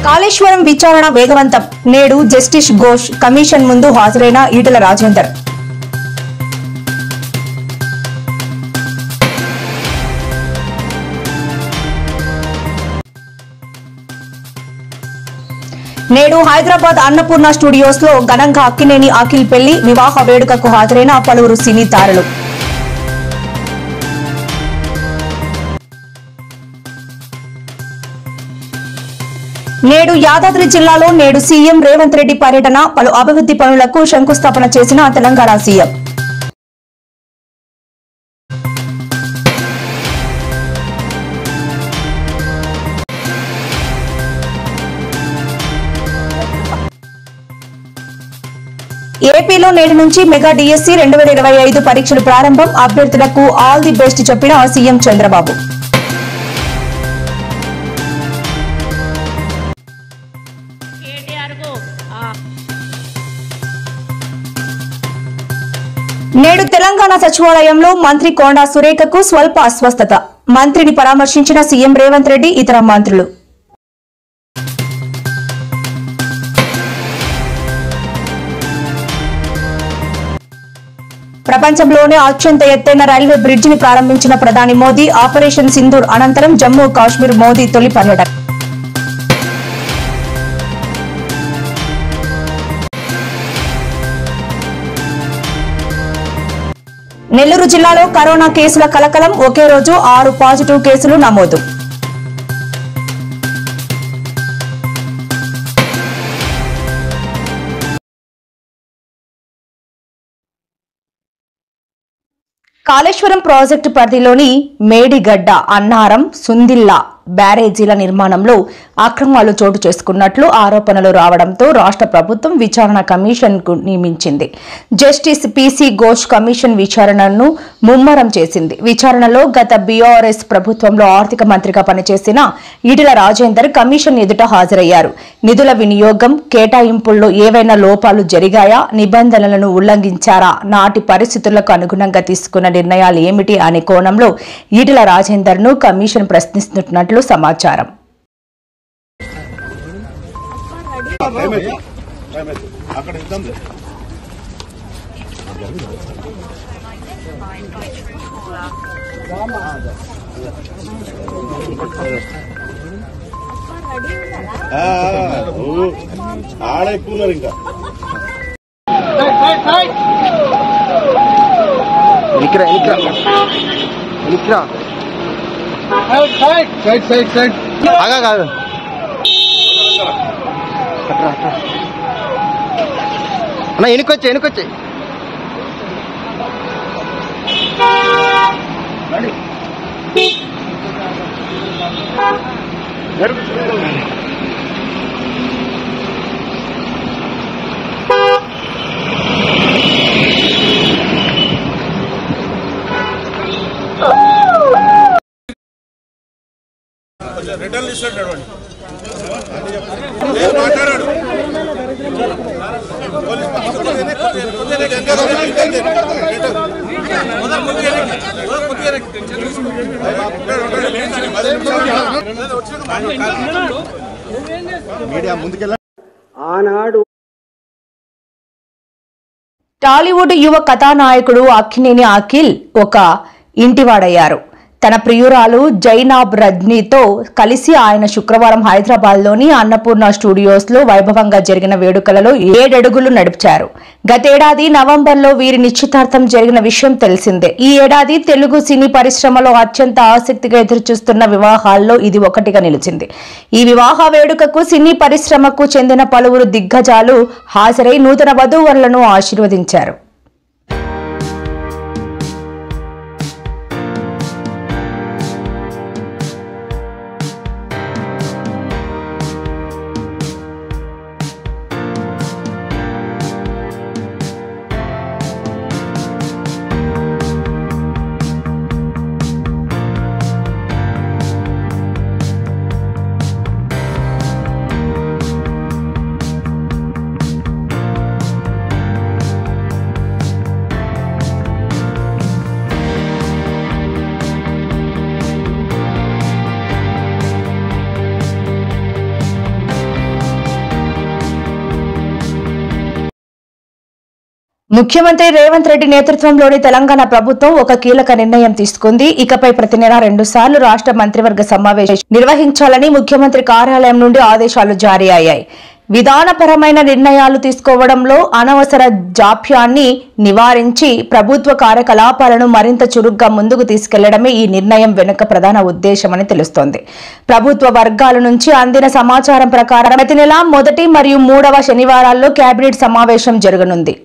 కాళేశ్వరం విచారణ వేగవంతం. నేడు జస్టిస్ ఘోష్ కమిషన్ ముందు హాజరైన ఈటెల రాజేందర్. నేడు హైదరాబాద్ అన్నపూర్ణ స్టూడియోస్ లో ఘనంగా అక్కినేని అఖిల్ పెళ్లి వివాహ వేడుకకు హాజరైన పలువురు సినీ తారలు. నేడు యాదాద్రి జిల్లాలో నేడు సీఎం రేవంత్ రెడ్డి పర్యటన. పలు అభివృద్ధి పనులకు శంకుస్థాపన చేసిన తెలంగాణ సీఎం. ఏపీలో నేటి నుంచి మెగా డిఎస్సి 2025 పరీక్షలు ప్రారంభం. అభ్యర్థులకు ఆల్ ది బెస్ట్ చెప్పిన సీఎం చంద్రబాబు. నేడు తెలంగాణ సచివాలయంలో మంత్రి కొండా సురేఖకు స్వల్ప అస్వస్థత. మంత్రిని పరామర్శించిన సీఎం రేవంత్ రెడ్డి, ఇతర మంత్రులు. ప్రపంచంలోనే అత్యంత ఎత్తైన రైల్వే బ్రిడ్జిని ప్రారంభించిన ప్రధాని మోదీ. ఆపరేషన్ సింధూర్ అనంతరం జమ్మూ కాశ్మీర్ మోదీ తొలి పర్యటన. నెల్లూరు జిల్లాలో కరోనా కేసుల కలకలం. ఒకే రోజు 6 పాజిటివ్ కేసులు నమోదు. కాళేశ్వరం ప్రాజెక్టు పరిధిలోని మేడిగడ్డ, అన్నారం, సుందిల్లా బ్యారేజీల నిర్మాణంలో అక్రమాలు చోటు చేసుకున్నట్లు ఆరోపణలు రావడంతో రాష్ట్ర ప్రభుత్వం విచారణ కమిషన్ కు నియమించింది. జస్టిస్ పిసి ఘోష్ కమిషన్ విచారణను ముమ్మరం చేసింది. విచారణలో గత బీఆర్ఎస్ ప్రభుత్వంలో ఆర్థిక మంత్రిగా పనిచేసిన ఈటెల రాజేందర్ కమిషన్ ఎదుట హాజరయ్యారు. నిధుల వినియోగం, కేటాయింపుల్లో ఏవైనా లోపాలు జరిగాయా, నిబంధనలను ఉల్లంఘించారా, నాటి పరిస్థితులకు అనుగుణంగా తీసుకున్న నిర్ణయాలు ఏమిటి అనే కోణంలో ఈటెల రాజేందర్ ను కమిషన్ ప్రశ్నిస్తున్నట్లు సమాచారం. ఆడెక్కున్నారు ఇంకా కాదు అన్న వెనుకొచ్చి రిటర్న్ ఇస్తాడు మాట్లాడాడు. మీడియా ముందుకెళ్ళ ఆనాడు టాలీవుడ్ యువ కథానాయకుడు అక్కినేని అఖిల్ ఒక ఇంటివాడయ్యారు. తన ప్రియురాలు జైనాబ్ రజ్నీతో కలిసి ఆయన శుక్రవారం హైదరాబాద్లోని అన్నపూర్ణ స్టూడియోస్ లో వైభవంగా జరిగిన వేడుకలలో 7 అడుగులు నడిచారు. గతేడాది నవంబర్లో వీరి నిశ్చితార్థం జరిగిన విషయం తెలిసిందే. ఈ ఏడాది తెలుగు సినీ పరిశ్రమలో అత్యంత ఆసక్తిగా ఎదురుచూస్తున్న వివాహాల్లో ఇది ఒకటిగా నిలిచింది. ఈ వివాహ వేడుకకు సినీ పరిశ్రమకు చెందిన పలువురు దిగ్గజాలు హాజరై నూతన వధూవరులను ఆశీర్వదించారు. ముఖ్యమంత్రి రేవంత్ రెడ్డి నేతృత్వంలోని తెలంగాణ ప్రభుత్వం ఒక కీలక నిర్ణయం తీసుకుంది. ఇకపై ప్రతి నెల 2 సార్లు రాష్ట్ర మంత్రివర్గ సమావేశం నిర్వహించాలని ముఖ్యమంత్రి కార్యాలయం నుండి ఆదేశాలు జారీ అయ్యాయి. విధానపరమైన నిర్ణయాలు తీసుకోవడంలో అనవసర జాప్యాన్ని నివారించి ప్రభుత్వ కార్యకలాపాలను మరింత చురుగ్గా ముందుకు తీసుకెళ్లడమే ఈ నిర్ణయం వెనుక ప్రధాన ఉద్దేశమని తెలుస్తోంది. ప్రభుత్వ వర్గాల నుంచి అందిన సమాచారం ప్రకారం ప్రతి నెల మొదటి మరియు 3వ శనివారాల్లో కేబినెట్ సమావేశం జరగనుంది.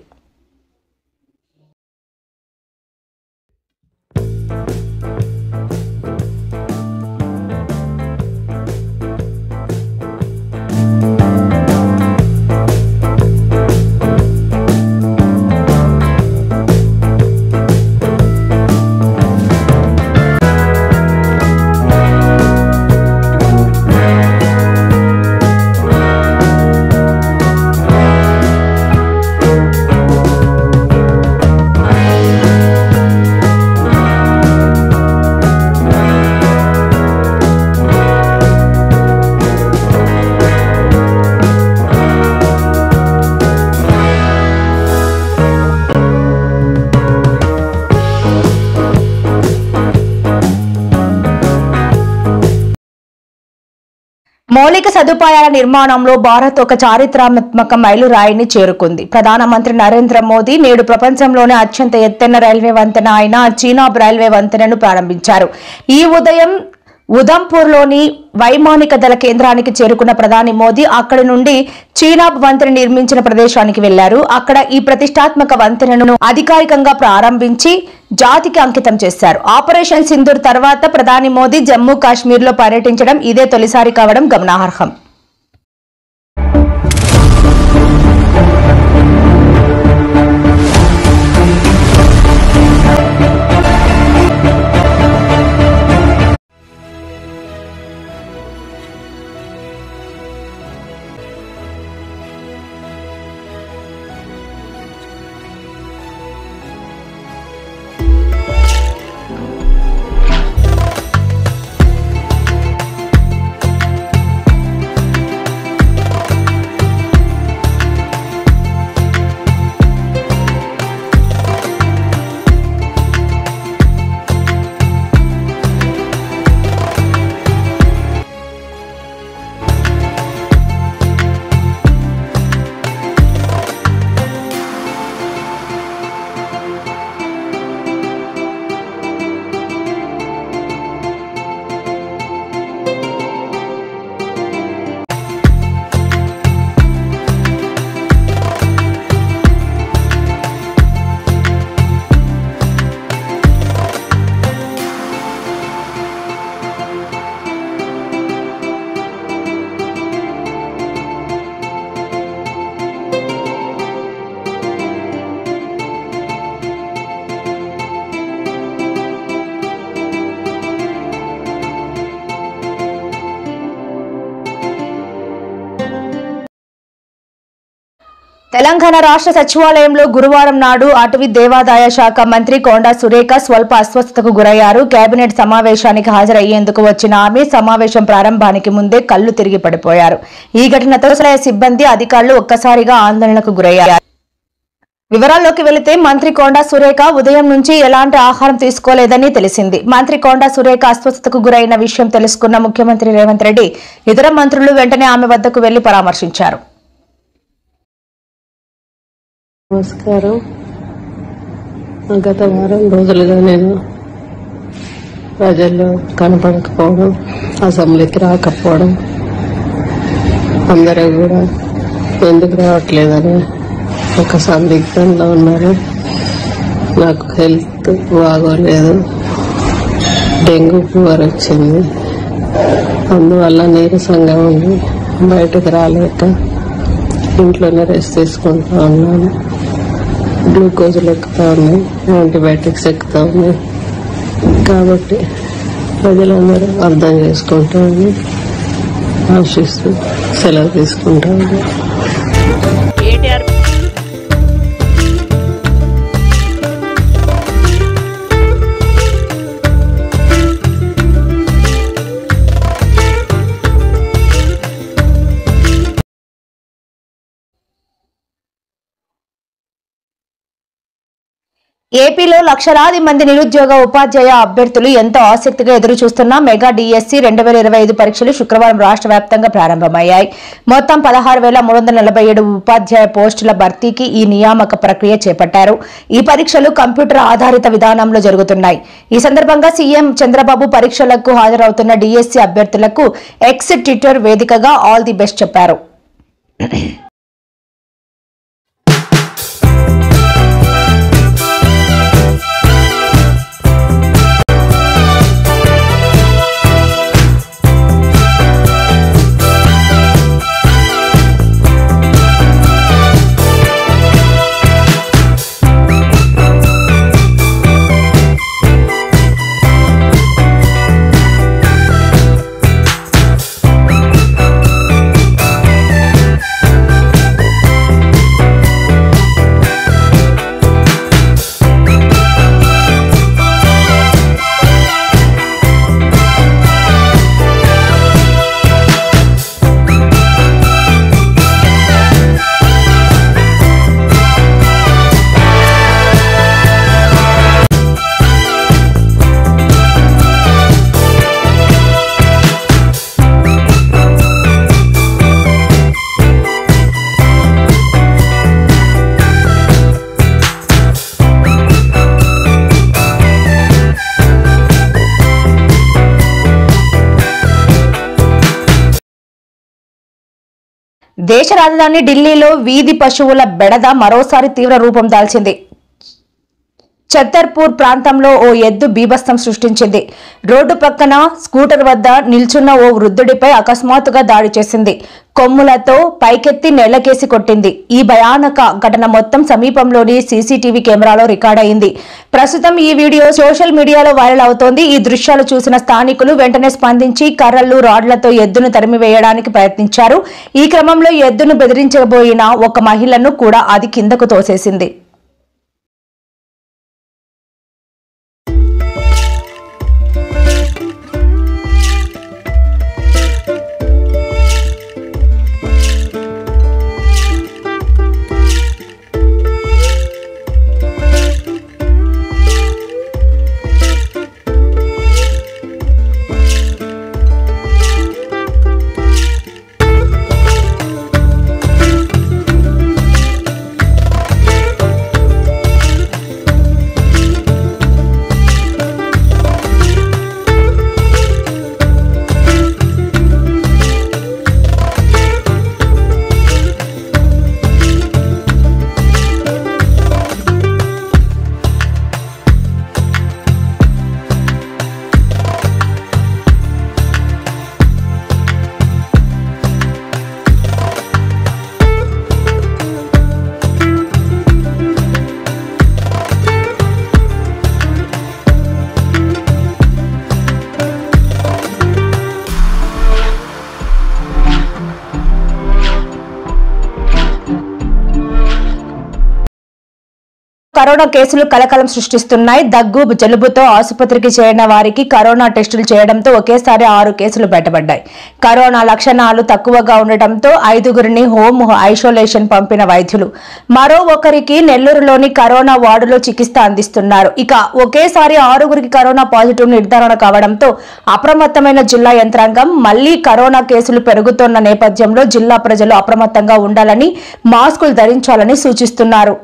మౌలిక సదుపాయాల నిర్మాణంలో భారత్ ఒక చారిత్రాత్మక మైలురాయిని చేరుకుంది. ప్రధానమంత్రి నరేంద్ర మోదీ నేడు ప్రపంచంలోనే అత్యంత ఎత్తైన రైల్వే వంతెన అయిన చీనాబ్ రైల్వే వంతెనను ప్రారంభించారు. ఈ ఉదయం ఉదంపూర్లోని వైమానిక దళ కేంద్రానికి చేరుకున్న ప్రధాని మోదీ అక్కడి నుండి చీనాబ్ వంతెన నిర్మించిన ప్రదేశానికి వెళ్లారు. అక్కడ ఈ ప్రతిష్టాత్మక వంతెనను అధికారికంగా ప్రారంభించి జాతికి అంకితం చేశారు. ఆపరేషన్ సింధూర్ తర్వాత ప్రధాని మోదీ జమ్మూ కాశ్మీర్లో పర్యటించడం ఇదే తొలిసారి కావడం గమనార్హం. తెలంగాణ రాష్ట్ర సచివాలయంలో గురువారం నాడు అటవీ దేవాదాయ శాఖ మంత్రి కొండా సురేఖ స్వల్ప అస్వస్థతకు గురయ్యారు. కేబినెట్ సమావేశానికి హాజరయ్యేందుకు వచ్చిన ఆమె సమావేశం ప్రారంభానికి ముందే కళ్లు తిరిగి పడిపోయారు. ఈ ఘటనతో సచివాలయ సిబ్బంది అధికారులు ఒక్కసారిగా ఆందోళనకు గురయ్యారు. వివరాల్లోకి వెళితే మంత్రి కొండా సురేఖ ఉదయం నుంచి ఎలాంటి ఆహారం తీసుకోలేదని తెలిసింది. మంత్రి కొండా సురేఖ అస్వస్థతకు గురైన విషయం తెలుసుకున్న ముఖ్యమంత్రి రేవంత్ రెడ్డి ఇతర మంత్రులు వెంటనే ఆమె వద్దకు వెళ్లి పరామర్శించారు. నమస్కారం. గత వారం రోజులుగా నేను ప్రజల్లో కనపడకపోవడం, అసెంబ్లీకి రాకపోవడం, అందరూ కూడా ఎందుకు రావట్లేదని ఒక సందిగ్ధంలో ఉన్నారు. నాకు హెల్త్ బాగోలేదు, డెంగ్యూ ఫీవర్ వచ్చింది. అందువల్ల నీరసంగా ఉంది, బయటకు రాలేక ఇంట్లోనే రెస్ట్ తీసుకుంటా ఉన్నాను. గ్లూకోజులు ఎక్కుతా ఉన్నాయి, యాంటీబయాటిక్స్ ఎక్కుతా ఉన్నాయి. కాబట్టి ప్రజలందరూ అర్థం చేసుకుంటామని ఆశిస్తూ సెలవు తీసుకుంటాము. ఏపీలో లక్షలాది మంది నిరుద్యోగ ఉపాధ్యాయ అభ్యర్థులు ఎంతో ఆసక్తిగా ఎదురు చూస్తున్న మెగా డిఎస్సి 2025 పరీక్షలు శుక్రవారం రాష్ట్ర వ్యాప్తంగా ప్రారంభమయ్యాయి. మొత్తం 16,347 ఉపాధ్యాయ పోస్టుల భర్తీకి ఈ నియామక ప్రక్రియ చేపట్టారు. ఈ పరీక్షలు కంప్యూటర్ ఆధారిత విధానంలో జరుగుతున్నాయి. ఈ సందర్భంగా సీఎం చంద్రబాబు పరీక్షలకు హాజరవుతున్న డిఎస్సి అభ్యర్థులకు ఎక్స్ ట్విట్టర్ వేదికగా ఆల్ ది బెస్ట్ చెప్పారు. దేశ రాజధాని ఢిల్లీలో వీధి పశువుల బెడద మరోసారి తీవ్ర రూపం దాల్చింది. ఛత్తర్పూర్ ప్రాంతంలో ఓ ఎద్దు బీభత్సం సృష్టించింది. రోడ్డు పక్కన స్కూటర్ వద్ద నిల్చున్న ఓ వృద్ధుడిపై అకస్మాత్తుగా దాడి చేసింది. కొమ్ములతో పైకెత్తి నెలకేసి కొట్టింది. ఈ భయానక ఘటన మొత్తం సమీపంలోని సీసీటీవీ కెమెరాలో రికార్డయింది. ప్రస్తుతం ఈ వీడియో సోషల్ మీడియాలో వైరల్ అవుతోంది. ఈ దృశ్యాలు చూసిన స్థానికులు వెంటనే స్పందించి కర్రలు, రాడ్లతో ఎద్దును తరిమివేయడానికి ప్రయత్నించారు. ఈ క్రమంలో ఎద్దును బెదిరించబోయిన ఒక మహిళను కూడా అది కిందకు తోసేసింది. కరోనా కేసులు కలకలం సృష్టిస్తున్నాయి. దగ్గు, జలుబుతో ఆసుపత్రికి చేరిన వారికి కరోనా టెస్టులు చేయడంతో ఒకేసారి 6 కేసులు బయటపడ్డాయి. కరోనా లక్షణాలు తక్కువగా ఉండటంతో 5గురిని హోమ్ ఐసోలేషన్ పంపిన వైద్యులు మరో ఒకరికి నెల్లూరులోని కరోనా వార్డులో చికిత్స అందిస్తున్నారు. ఇక ఒకేసారి 6గురికి కరోనా పాజిటివ్ నిర్ధారణ కావడంతో అప్రమత్తమైన జిల్లా యంత్రాంగం మళ్లీ కరోనా కేసులు పెరుగుతున్న నేపథ్యంలో జిల్లా ప్రజలు అప్రమత్తంగా ఉండాలని, మాస్కులు ధరించాలని సూచిస్తున్నారు.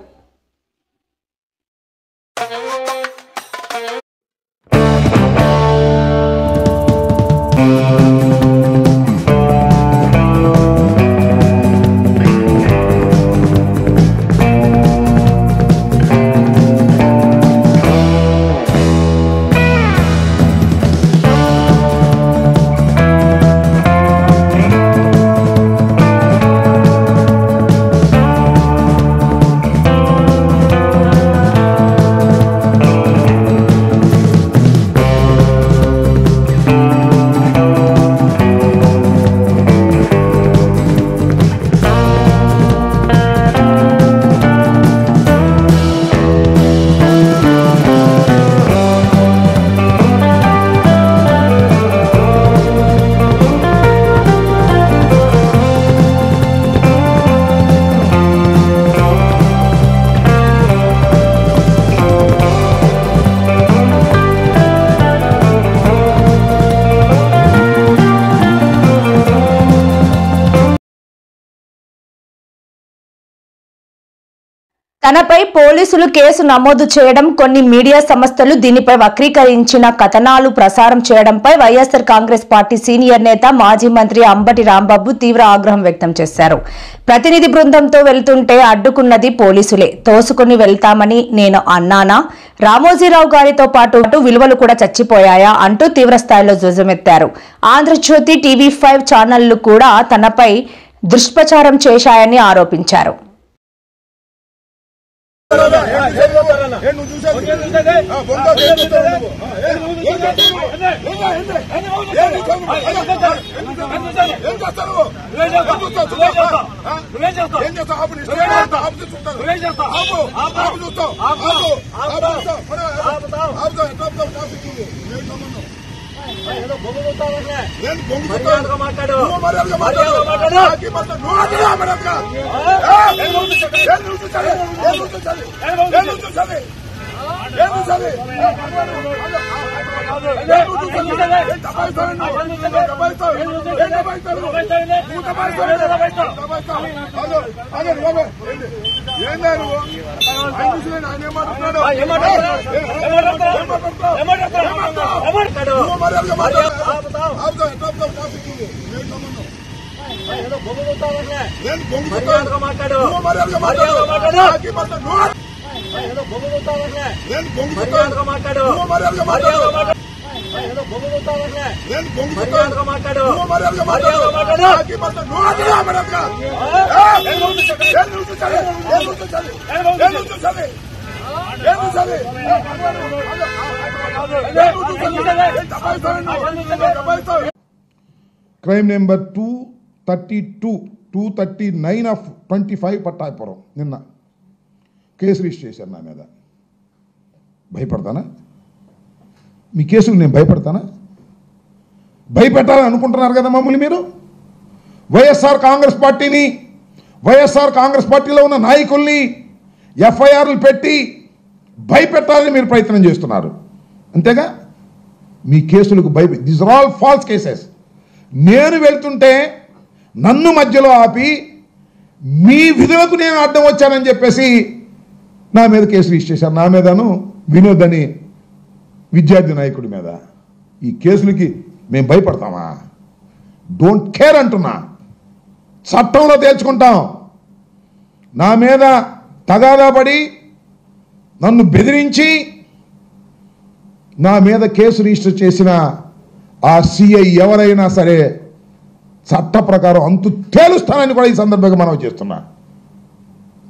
తనపై పోలీసులు కేసు నమోదు చేయడం, కొన్ని మీడియా సంస్థలు దీనిపై వక్రీకరించిన కథనాలు ప్రసారం చేయడంపై వైఎస్ఆర్ కాంగ్రెస్ పార్టీ సీనియర్ నేత మాజీ మంత్రి అంబటి రాంబాబు తీవ్ర ఆగ్రహం వ్యక్తం చేశారు. ప్రతినిధి బృందంతో వెళ్తుంటే అడ్డుకున్నది పోలీసులే, తోసుకుని వెళ్తామని నేను అన్నానా? రామోజీరావు గారితో పాటు విలువలు కూడా చచ్చిపోయాయా అంటూ తీవ్ర స్థాయిలో ధ్వజమెత్తారు. ఆంధ్రజ్యోతి, టీవీ5 ఛానళ్లు కూడా తనపై దుష్ప్రచారం చేశాయని ఆరోపించారు. క్రైమ్ నెంబర్ 239 ఆఫ్ 25 పట్టాపురం నిన్న కేసు రిజిస్టర్ చేశారు నా మీద. భయపడతానా? మీ కేసులు నేను భయపడతానా? భయపెట్టాలని అనుకుంటున్నారు కదా మమ్మల్ని మీరు. వైఎస్ఆర్ కాంగ్రెస్ పార్టీని, వైఎస్ఆర్ కాంగ్రెస్ పార్టీలో ఉన్న నాయకుల్ని ఎఫ్ఐఆర్లు పెట్టి భయపెట్టాలని మీరు ప్రయత్నం చేస్తున్నారు అంతేగా. మీ కేసులకు these are all false cases. నేను వెళ్తుంటే నన్ను మధ్యలో ఆపి మీ విధులకు నేను అడ్డం వచ్చానని చెప్పేసి నా మీద కేసు రిజిస్టర్ చేశారు. నా మీదను వినోద్ అని విద్యార్థి నాయకుడి మీద. ఈ కేసులకి మేము భయపడతామా? డోంట్ కేర్ అంటున్నా. చట్టంలో తేల్చుకుంటాం. నా మీద తగాదా పడి నన్ను బెదిరించి నా మీద కేసు రిజిస్టర్ చేసిన ఆ సిఐ ఎవరైనా సరే చట్ట ప్రకారం అంతు తేలుస్తానని కూడా ఈ సందర్భంగా మనం చేస్తున్నా.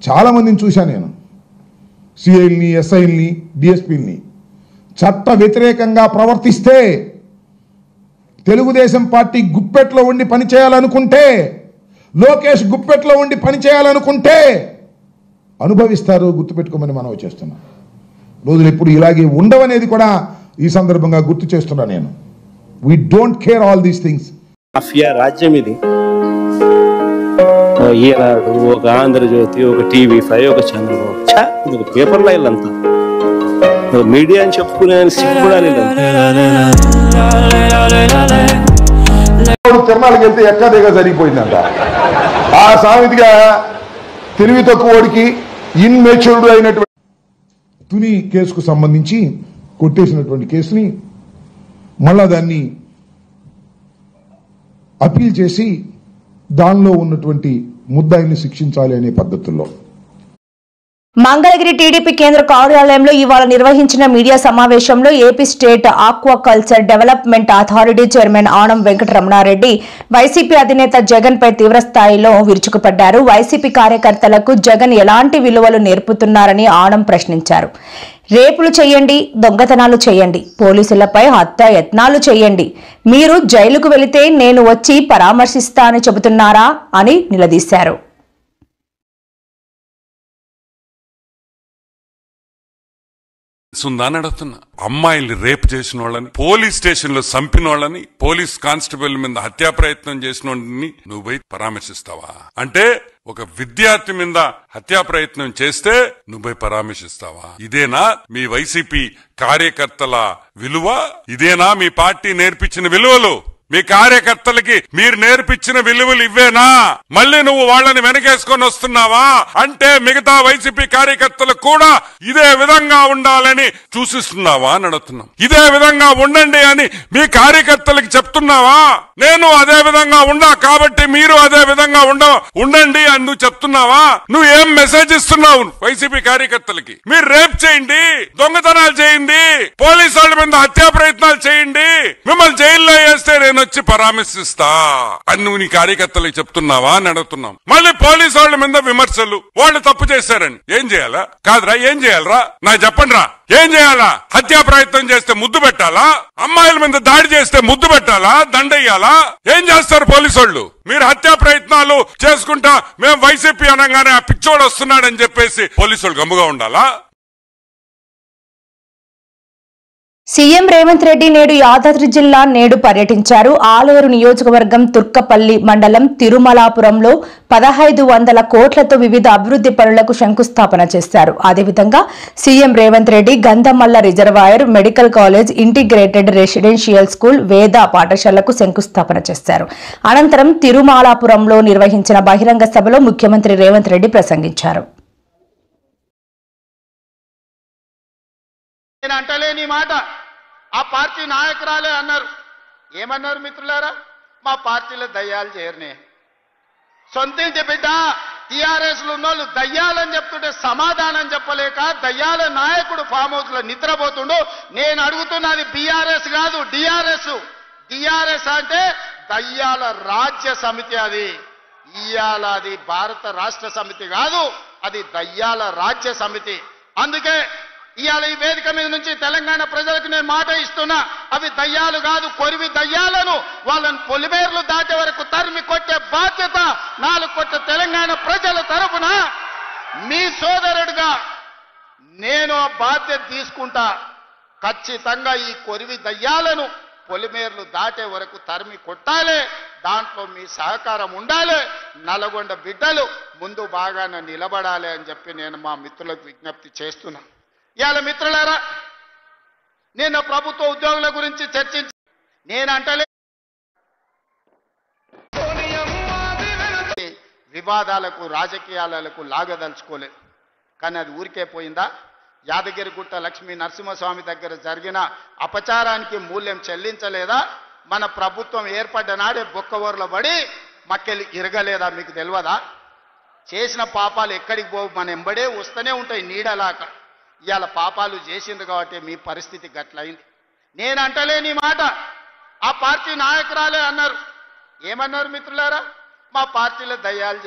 చాలామందిని చూశాను నేను, సిఐల్ని, ఎస్ఐల్ని, డిఎస్పీల్ని. చట్ట వ్యతిరేకంగా ప్రవర్తిస్తే, తెలుగుదేశం పార్టీ గుప్పెట్లో ఉండి పనిచేయాలనుకుంటే, లోకేష్ గుప్పెట్లో ఉండి పనిచేయాలనుకుంటే అనుభవిస్తారు. గుర్తుపెట్టుకోమని మనం చేస్తున్నాం. రోజులు ఎప్పుడు ఇలాగే ఉండవనేది కూడా ఈ సందర్భంగా గుర్తు చేస్తున్నా నేను. We don't care all these things. Mafia రాజ్యం ఇది. ఈనాడు, ఒక ఆంధ్రజ్యోతి, ఒక టీవీ5, ఒక చంద్రబాబు, ఒక పేపర్లో వీళ్ళంతా మీడియా అని చెప్పుకునే సిగ్గుపడాలి. తిరణాలకు వెళ్తే ఎక్కడిగా జరిగిపోయిందంట. ఆ సామెతగా తెలివి తక్కువడికి ఇన్మెచ్యూర్డ్ అయినటువంటి తుని కేసుకు సంబంధించి కొట్టేసినటువంటి కేసుని మళ్ళా దాన్ని అపీల్ చేసి దానిలో ఉన్నటువంటి ముద్దాయిని శిక్షించాలి అనే పద్ధతుల్లో మంగళగిరి టీడీపీ కేంద్ర కార్యాలయంలో ఇవాళ నిర్వహించిన మీడియా సమావేశంలో AP state aquaculture development authority chairman Anam Venkataramana Reddy YCP అధినేత జగన్ పై తీవ్రస్థాయిలో విరుచుకుపడ్డారు. వైసీపీ కార్యకర్తలకు జగన్ ఎలాంటి విలువలు నేర్పుతున్నారని ఆనం ప్రశ్నించారు. రేపులు చేయండి, దొంగతనాలు చేయండి, పోలీసులపై హత్యాయత్నాలు చేయండి, మీరు జైలుకు వెళితే నేను వచ్చి పరామర్శిస్తా అని చెబుతున్నారా అని నిలదీశారు. ఉందని అడుగుతున్నా. అమ్మాయిల్ని రేప్ చేసిన వాళ్ళని, పోలీస్ స్టేషన్ లో చంపిన వాళ్ళని, పోలీస్ కానిస్టేబుల్ మీద హత్యా ప్రయత్నం చేసిన వాళ్ళని నువ్వు పోయి పరామర్శిస్తావా? అంటే ఒక విద్యార్థి మీద హత్యా ప్రయత్నం చేస్తే నువ్వు పోయి పరామర్శిస్తావా? ఇదేనా మీ వైసీపీ కార్యకర్తల విలువ? ఇదేనా మీ పార్టీ నేర్పించిన విలువలు? మీ కార్యకర్తలకి మీరు నేర్పించిన విలువలు ఇవ్వేనా? మళ్ళీ నువ్వు వాళ్ళని వెనకేసుకొని వస్తున్నావా? అంటే మిగతా వైసీపీ కార్యకర్తలకు కూడా ఇదే విధంగా ఉండాలని సూచిస్తున్నావా అని అడుగుతున్నాం. ఇదే విధంగా ఉండండి అని మీ కార్యకర్తలకి చెప్తున్నావా? నేను అదే విధంగా ఉండా కాబట్టి మీరు అదే విధంగా ఉండండి అని నువ్వు చెప్తున్నావా? నువ్వు ఏం మెసేజ్ ఇస్తున్నావు వైసీపీ కార్యకర్తలకి? మీరు రేప్ చేయండి, దొంగతనాలు చేయండి, పోలీసు వాళ్ళ మీద హత్యా ప్రయత్నాలు చేయండి, మిమ్మల్ని జైల్లో వేస్తే నేను వచ్చి పరామర్శిస్తా అని నువ్వు నీ కార్యకర్తలకు చెప్తున్నావా అని అడుగుతున్నాం. మళ్ళీ పోలీసు వాళ్ళ మీద విమర్శలు, వాళ్ళు తప్పు చేశారని ఏం చేయాలా? కాదురా, ఏం చేయాలరా? నాకు చెప్పండి రా, ఏం చేయాలా? హత్యా ప్రయత్నం చేస్తే ముద్దు పెట్టాలా? అమ్మాయిల మీద దాడి చేస్తే ముద్దు పెట్టాలా? దండయ్యాలా? ఏం చేస్తారు పోలీసు వాళ్ళు? మీరు హత్యా ప్రయత్నాలు చేసుకుంటా మేము వైసీపీ అనగానే ఆ పిచ్చోడు వస్తున్నాడని చెప్పేసి పోలీసు వాళ్ళు గమ్ముగా ఉండాలా? సీఎం రేవంత్ రెడ్డి నేడు యాదాద్రి జిల్లా నేడు పర్యటించారు. ఆలేరు నియోజకవర్గం తుర్కపల్లి మండలం తిరుమలాపురంలో 1500 కోట్లతో వివిధ అభివృద్ధి పనులకు శంకుస్థాపన చేశారు. అదేవిధంగా CM Revanth Reddy Gandhamalla reservoir, medical college, integrated residential school, వేద పాఠశాలకు శంకుస్థాపన చేశారు. అనంతరం తిరుమలాపురంలో నిర్వహించిన బహిరంగ సభలో ముఖ్యమంత్రి రేవంత్ రెడ్డి ప్రసంగించారు. ఆ పార్టీ నాయకురాలే అన్నారు. ఏమన్నారు మిత్రులారా? మా పార్టీలో దయ్యాలు చేరనే. సొంతింటి బిడ్డ టీఆర్ఎస్ లో ఉన్నోళ్ళు దయ్యాలని చెప్తుంటే సమాధానం చెప్పలేక దయ్యాల నాయకుడు ఫామ్ హౌస్ లో నిద్రపోతుండు. నేను అడుగుతున్నది బీఆర్ఎస్ కాదు, డిఆర్ఎస్. డిఆర్ఎస్ అంటే దయ్యాల రాజ్య సమితి. అది ఇయాల అది భారత రాష్ట్ర సమితి కాదు, అది దయ్యాల రాజ్య సమితి. అందుకే ఇవాళ ఈ వేదిక మీద నుంచి తెలంగాణ ప్రజలకు నేను మాట ఇస్తున్నా, అవి దయ్యాలు కాదు, కొరివి దయ్యాలను వాళ్ళని పొలిమేర్లు దాటే వరకు తరిమి కొట్టే బాధ్యత 4 కోట్ల తెలంగాణ ప్రజల తరఫున మీ సోదరుడుగా నేను ఆ బాధ్యత తీసుకుంటా. ఖచ్చితంగా ఈ కొరివి దయ్యాలను పొలిమేర్లు దాటే వరకు తరిమి కొట్టాలి. దాంట్లో మీ సహకారం ఉండాలి. నల్గొండ బిడ్డలు ముందు బాగానే నిలబడాలి అని చెప్పి నేను మా మిత్రులకు విజ్ఞప్తి చేస్తున్నా. ఇవాళ మిత్రులారా, నేను ప్రభుత్వ ఉద్యోగుల గురించి చర్చించి నేనంటలే వివాదాలకు రాజకీయాలకు లాగదలుచుకోలేదు. కానీ అది ఊరికే పోయిందా? యాదగిరిగుట్ట లక్ష్మీ నరసింహస్వామి దగ్గర జరిగిన అపచారానికి మూల్యం చెల్లించలేదా? మన ప్రభుత్వం ఏర్పడ్డ నాడే బొక్కవోర్ల పడి మక్కెలు ఇరగలేదా? మీకు తెలియదా? చేసిన పాపాలు ఎక్కడికి పోవు, మన ఎంబడే వస్తూనే ఉంటాయి నీడలాక. ఇవాళ పాపాలు చేసింది కాబట్టి మీ పరిస్థితి గట్లయింది. నేను అంటలేని మాట ఆ పార్టీ నాయకురాలే అన్నారు. ఏమన్నారు మిత్రులారా? మా పార్టీలో దయ్యాలు